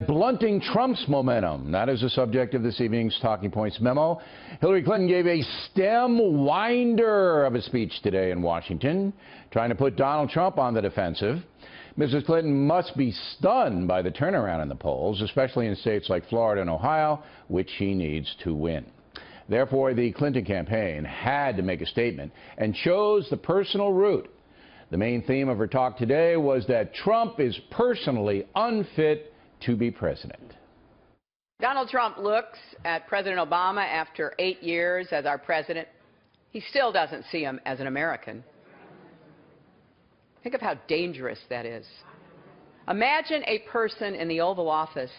Blunting Trump's momentum. That is the subject of this evening's Talking Points memo. Hillary Clinton gave a stem winder of a speech today in Washington, trying to put Donald Trump on the defensive. Mrs. Clinton must be stunned by the turnaround in the polls, especially in states like Florida and Ohio, which she needs to win. Therefore, the Clinton campaign had to make a statement and chose the personal route. The main theme of her talk today was that Trump is personally unfit to be president. Donald Trump looks at President Obama after 8 years as our president. He still doesn't see him as an American. Think of how dangerous that is. Imagine a person in the Oval Office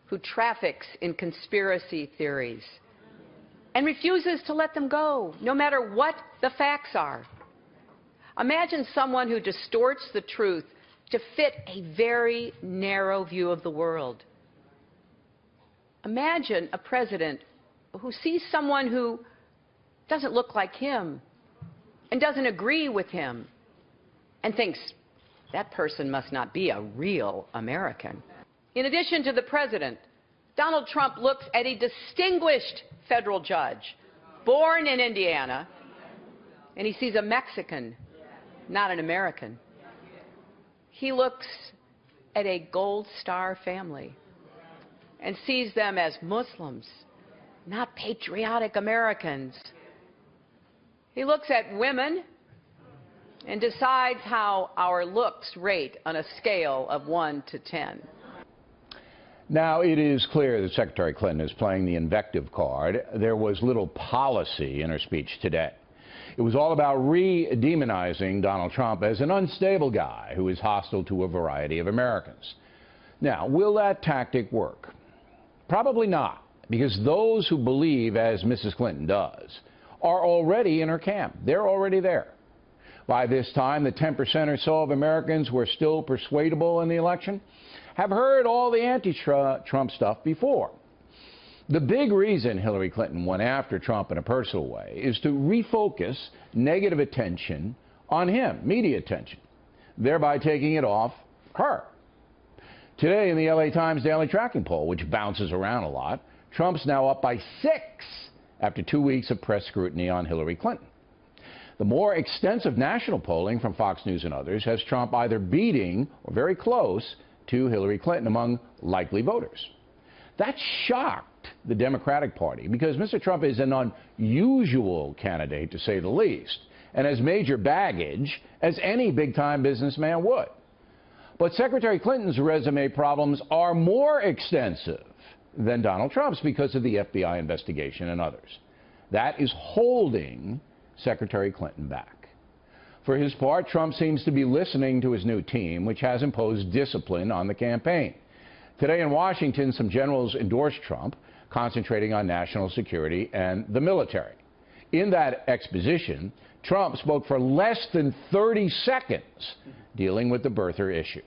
who traffics in conspiracy theories and refuses to let them go, no matter what the facts are. Imagine someone who distorts the truth to fit a very narrow view of the world. Imagine a president who sees someone who doesn't look like him and doesn't agree with him and thinks that person must not be a real American. In addition to the president, Donald Trump looks at a distinguished federal judge born in Indiana, and he sees a Mexican, not an American. He looks at a Gold Star family and sees them as Muslims, not patriotic Americans. He looks at women and decides how our looks rate on a scale of 1 to 10. Now, it is clear that Secretary Clinton is playing the invective card. There was little policy in her speech today. It was all about re-demonizing Donald Trump as an unstable guy who is hostile to a variety of Americans. Now, will that tactic work? Probably not, because those who believe, as Mrs. Clinton does, are already in her camp. They're already there. By this time, the 10% or so of Americans who are still persuadable in the election have heard all the anti-Trump stuff before. The big reason Hillary Clinton went after Trump in a personal way is to refocus negative attention on him, media attention, thereby taking it off her. Today in the LA Times Daily Tracking Poll, which bounces around a lot, Trump's now up by 6 after 2 weeks of press scrutiny on Hillary Clinton. The more extensive national polling from Fox News and others has Trump either beating or very close to Hillary Clinton among likely voters. That shocked the Democratic Party because Mr. Trump is an unusual candidate, to say the least, and has major baggage, as any big-time businessman would. But Secretary Clinton's resume problems are more extensive than Donald Trump's because of the FBI investigation and others. That is holding Secretary Clinton back. For his part, Trump seems to be listening to his new team, which has imposed discipline on the campaign. Today in Washington, some generals endorsed Trump, concentrating on national security and the military. In that exposition, Trump spoke for less than 30 seconds, dealing with the birther issue.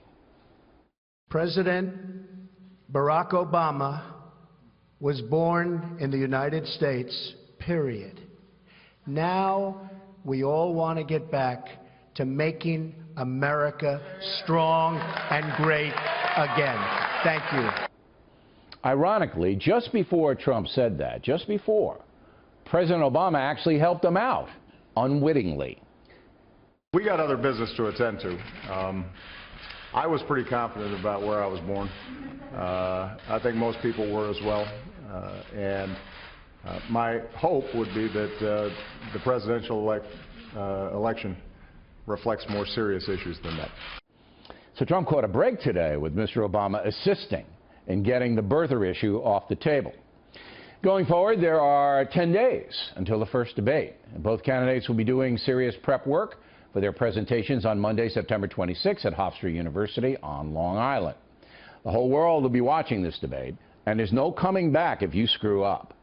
President Barack Obama was born in the United States, period. Now we all want to get back to making America strong and great again. Thank you. Ironically, just before Trump said that, President Obama actually helped him out, unwittingly. We got other business to attend to. I was pretty confident about where I was born. I think most people were as well. My hope would be that the presidential election reflects more serious issues than that. So Trump caught a break today with Mr. Obama assisting in getting the birther issue off the table. Going forward, there are 10 days until the first debate. Both candidates will be doing serious prep work for their presentations on Monday, September 26 at Hofstra University on Long Island. The whole world will be watching this debate, and there's no coming back if you screw up.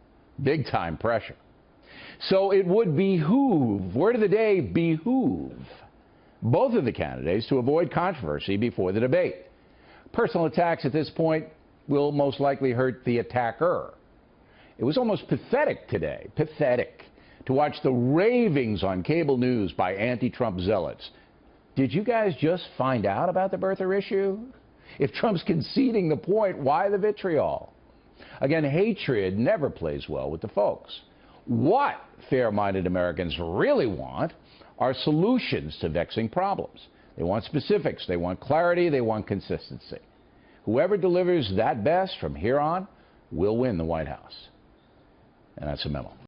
Big time pressure. So it would behoove, word of the day, behoove, both of the candidates to avoid controversy before the debate. Personal attacks at this point will most likely hurt the attacker. It was almost pathetic today, to watch the ravings on cable news by anti-Trump zealots. Did you guys just find out about the birther issue? If Trump's conceding the point, why the vitriol? Again, hatred never plays well with the folks. What fair-minded Americans really want are solutions to vexing problems. They want specifics, they want clarity, they want consistency. Whoever delivers that best from here on will win the White House. And that's a memo.